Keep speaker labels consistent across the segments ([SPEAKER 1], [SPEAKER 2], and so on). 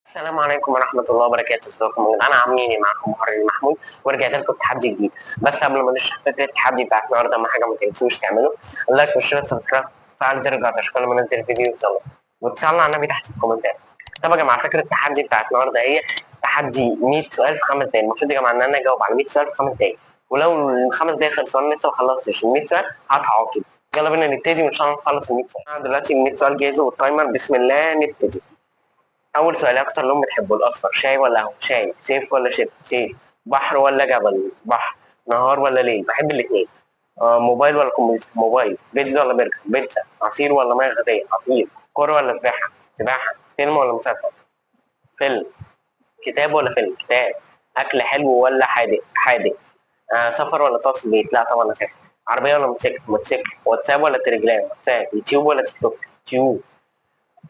[SPEAKER 1] السلام عليكم ورحمة الله وبركاته، ازيكم يا جدعان؟ عاملين ايه؟ معاكم محرر محمود ورجعت لكم بتحدي جديد. بس قبل ما نشرح فكرة التحدي بتاعت النهارده، ما حاجة ما تنسوش تعملوا اللايك والشير والسبسكرايب، فعل زر الجرس كل ما ننزل فيديو يوصلك، وتصلوا على النبي تحت في الكومنتات. طب يا جماعة، فكرة التحدي بتاعت النهارده هي تحدي 100 سؤال في 5 دقايق. المفروض يا جماعة ان انا اجاوب على 100 سؤال في 5 دقايق، ولو الخمس دقايق خلصوا وانا لسه ما خلصتش ال 100 سؤال هتعاقب. يلا بينا نبتدي وان شاء الله نخلص ال 100 سؤال. انا دلوقتي ال 100 سؤال جاهز والتايمر، بسم الله نبتدي. أول سؤال، أكتر لون بتحبه؟ الأصفر. شاي ولا قهوة؟ شاي. سيف ولا شيب؟ سيف. بحر ولا جبل؟ بحر. نهار ولا ليل؟ بحب الاتنين. موبايل ولا كمبيوتر؟ موبايل. بيتزا ولا برجر؟ بيتزا. عصير ولا مياه غازية؟ عصير. كورة ولا سباحة؟ سباحة. فيلم ولا مسلسل؟ فيلم. كتاب ولا فيلم؟ كتاب. أكل حلو ولا حادق؟ حادق. سفر ولا تقعد في البيت؟ لا طبعا أسافر. عربية ولا موتوسيكل؟ موتوسيكل. واتساب ولا تليجرام؟ واتساب. يوتيوب ولا تيك توك؟ يوتيوب.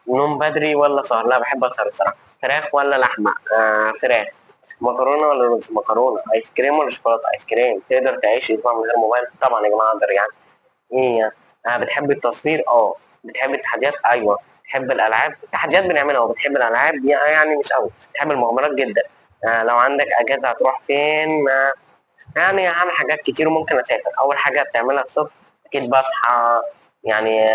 [SPEAKER 1] نوم بدري ولا سهر؟ لا بحب اسهر الصراحه. فراخ ولا لحمه؟ فراخ. مكرونه ولا رز؟ مكرونه. ايس كريم ولا شوكولاته؟ ايس كريم. تقدر تعيش اسبوع من غير موبايل؟ طبعا يا جماعه اقدر يعني. ايه؟ بتحب التصوير؟ بتحب التحديات؟ ايوه. بتحب الالعاب؟ التحديات بنعملها. وبتحب الالعاب يعني مش قوي. بتحب المغامرات جدا. لو عندك اجازه هتروح فين؟ يعني هعمل حاجات كتير وممكن اسافر. اول حاجه بتعملها الصبح؟ اكيد بصحى، يعني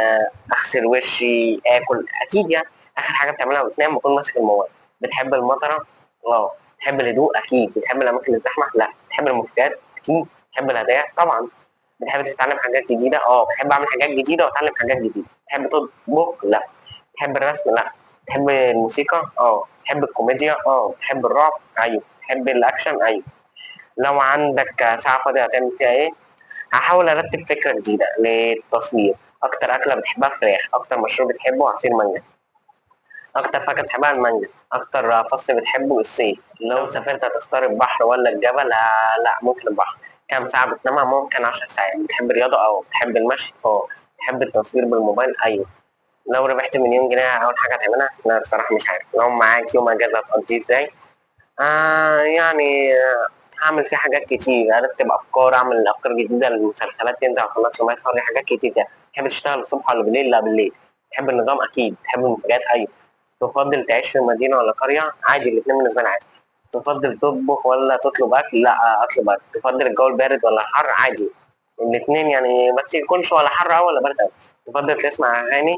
[SPEAKER 1] اغسل وشي، اكل اكيد يعني. اخر حاجه بتعملها وتنام بكون ماسك الموبايل. بتحب المطره؟ اه. بتحب الهدوء؟ اكيد. بتحب الاماكن الزحمه؟ لا. بتحب المفاجآت؟ اكيد. بتحب الهدايا؟ طبعا. بتحب تتعلم حاجات جديده؟ بحب اعمل حاجات جديده واتعلم حاجات جديده. بتحب تطبخ؟ لا. بتحب الرسم؟ لا. بتحب الموسيقى؟ بتحب الكوميديا؟ بتحب الرعب؟ ايوه. بتحب الاكشن؟ ايوه. لو عندك ساعة فاضية هتعمل فيها إيه؟ هحاول أرتب فكرة جديدة للتصوير. أكتر أكلة بتحبها؟ فراخ. أكتر مشروب بتحبه؟ عصير مانجا. أكتر فاكهة بتحبها؟ المانجا. أكتر فصل بتحبه؟ الصيف. لو سافرت هتختار البحر ولا الجبل؟ لا ممكن البحر. كام ساعة بتنامها؟ ممكن 10 ساعات. بتحب الرياضة؟ بتحب المشي؟ بتحب التصوير بالموبايل؟ أيوه. لو ربحت مليون جنيه أول حاجة هتعملها؟ لا الصراحة مش عارف. لو معاك يوم أجازة هتقضيه إزاي؟ يعني هعمل فيه حاجات كتير، ارتب افكار، اعمل افكار جديده للمسلسلات تنزل على قناه سمعت حري، حاجات كتير يعني. تحب تشتغل الصبح ولا بالليل؟ لا بالليل. تحب النظام؟ اكيد. تحب المفاجآت؟ ايوه. تفضل تعيش في مدينه ولا قريه؟ عادي، الاثنين بالنسبه لي عادي. تفضل تطبخ ولا تطلب اكل؟ لا اطلب اكل. تفضل الجو البارد ولا الحر؟ عادي. الاثنين يعني، بس يكونش ولا حر أوي ولا برد أوي. تفضل تسمع اغاني؟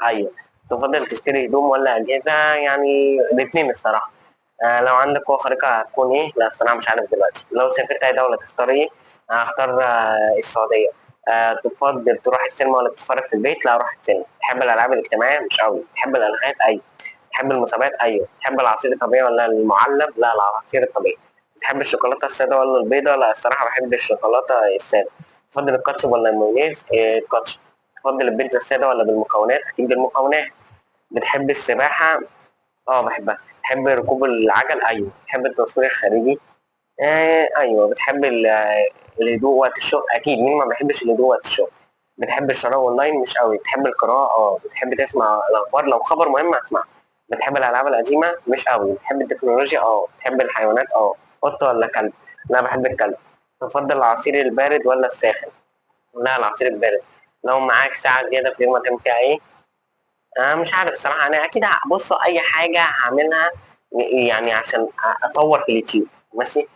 [SPEAKER 1] ايوه. تفضل تشتري هدوم ولا اجهزه؟ يعني الاثنين الصراحه. لو عندك قوة خارقة هتكون ايه؟ لا الصراحة مش عارف دلوقتي. لو سافرت اي دولة تختار ايه؟ هختار السعودية. تفضل تروح السينما ولا تتفرج في البيت؟ لا اروح السينما. تحب الالعاب الاجتماعية؟ مش قوي. تحب الالغاز؟ ايوه. تحب المسابقات؟ ايوه. تحب العصير الطبيعي ولا المعلب؟ لا العصير الطبيعي. تحب الشوكولاتة السادة ولا البيضاء؟ لا الصراحة بحب الشوكولاتة السادة. تفضل الكاتشب ولا المايونيز؟ الكاتشب. تفضل البيتزا السادة ولا بالمكونات؟ اكيد بالمكونات. بتحب السباحة؟ بحبها. بتحب ركوب العجل؟ ايوه. بتحب التصوير الخارجي؟ ايوه. بتحب الهدوء وقت الشغل؟ اكيد، مين ما بيحبش الهدوء وقت الشغل. بتحب الشراء اونلاين؟ مش قوي. بتحب القراءه؟ بتحب تسمع الاخبار؟ لو خبر مهم اسمع. بتحب الالعاب القديمه؟ مش قوي. بتحب التكنولوجيا؟ بتحب الحيوانات؟ قطه ولا كلب؟ لا بحب الكلب. تفضل العصير البارد ولا الساخن؟ لا العصير البارد. لو معاك ساعه زياده في اليوم هتعمل فيها ايه؟ مش عارف الصراحة. أنا أكيد بص أي حاجة هعملها يعني عشان أطور في اليوتيوب. ماشي.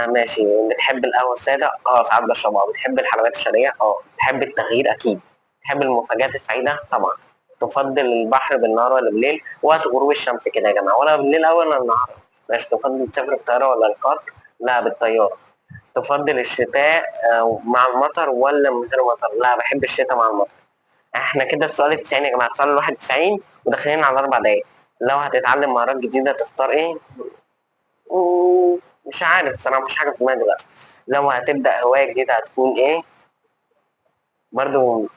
[SPEAKER 1] ماشي. بتحب القهوة السادة؟ ساعات بشربها. بتحب الحلويات الشرقية؟ بتحب التغيير؟ أكيد. بتحب المفاجآت السعيدة؟ طبعا. تفضل البحر بالنهار ولا بالليل؟ وقت غروب الشمس كده يا جماعة، ولا بالليل أو ولا النهار. ماشي. تفضل تسافر بالطيارة ولا القطر؟ لا بالطيارة. تفضل الشتاء مع المطر ولا من غير مطر؟ لا بحب الشتاء مع المطر. احنا كده السؤال ال 90 يا جماعه، السؤال ال 91 وداخلين على 4 دقايق. لو هتتعلم مهارات جديده تختار ايه؟ مش عارف الصراحه، مفيش حاجه في دماغي دلوقتي. لو هتبدا هوايه جديده هتكون ايه؟ برضو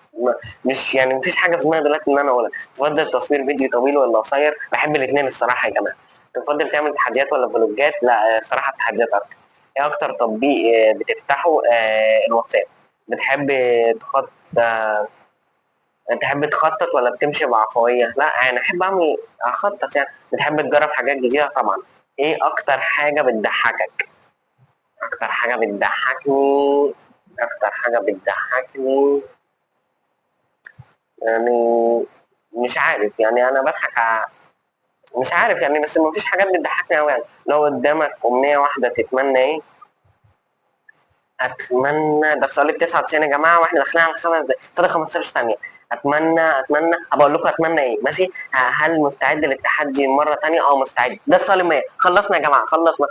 [SPEAKER 1] مش يعني مفيش حاجه في دماغي دلوقتي ان انا اقولها. تفضل تصوير فيديو طويل ولا قصير؟ بحب الاثنين الصراحه يا جماعه. تفضل تعمل تحديات ولا فلوجات؟ لا الصراحه تحديات اكتر. ايه اكتر تطبيق بتفتحه؟ الواتساب. بتحب تخط آه، تحب تخطط ولا بتمشي بعفوية؟ لا انا احب اعمل اخطط يعني. بتحب تجرب حاجات جديدة؟ طبعا. ايه اكتر حاجة بتضحكك؟ اكتر حاجة بتضحكني. اكتر حاجة بتضحكني يعني مش عارف يعني. انا بضحك مش عارف يعني، بس مفيش حاجات بتضحكني قوي يعني. لو قدامك امنيه واحده تتمنى ايه؟ اتمنى، ده السؤال ال 99 يا جماعه، واحنا داخلين على 5 دقايق، فاضل 15 ثانيه. اتمنى هبقول لكم اتمنى ايه، ماشي؟ هل مستعد للتحدي مره ثانيه؟ اه مستعد. ده السؤال ال 100. خلصنا يا جماعه، خلصنا.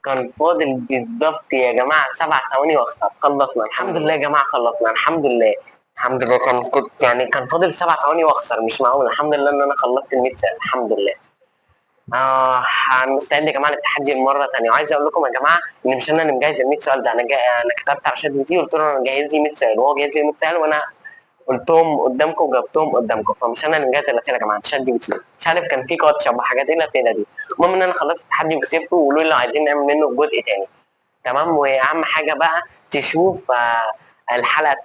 [SPEAKER 1] كان فاضل بالظبط يا جماعه 7 ثواني واخسر. خلصنا الحمد لله يا جماعه، خلصنا الحمد لله. الحمد لله. كنت يعني كان فاضل 7 ثواني واخسر، مش معقول. الحمد لله ان انا خلصت ال 100 سؤال، الحمد لله. انا مستعد يا جماعه للتحدي مره ثانيه، وعايز اقول لكم يا جماعه ان مش انا اللي مجهز ال 100 سؤال ده. انا كتبت على شات جي بي تي وقلت له انا جاهز لي 100 سؤال، وهو جاهز لي 100 سؤال، وانا قلتهم قدامكم وجاوبتهم قدامكم. فمش انا اللي مجهز الاسئله يا جماعه، شات جي بي تي. مش عارف كان في كوتش او حاجات، ايه الاسئله دي؟ المهم ان انا خلصت التحدي وكسبته، وقولوا لي لو عايزين نعمل منه جزء ثاني. تمام. واهم حاجه بقى تشوف الحلقه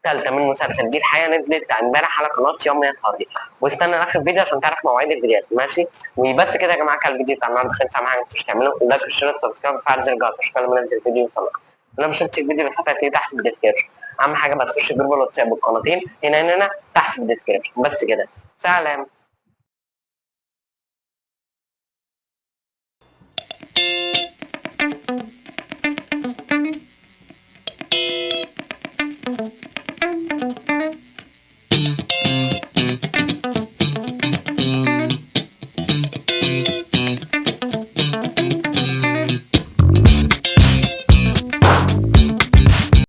[SPEAKER 1] الثالثه من مسلسل دي الحياه، نزلت امبارح على قناه يوم هارلي. واستنى لاخر فيديو عشان تعرف مواعيد الفيديوهات، ماشي؟ وبس كده يا جماعه، كان الفيديو بتاع النهارده خلص. اهم حاجه ما تنسوش تعملوا لايك وشير وسبسكرايب وفعل زر الجرس عشان لما انزل فيديو يوصلك. لو ما شفتش الفيديو اللي فات هتلاقيه تحت في الديسكربشن. اهم حاجه بقى تخش جروب الواتساب والقناتين هنا تحت في الديسكربشن. بس كده، سلام.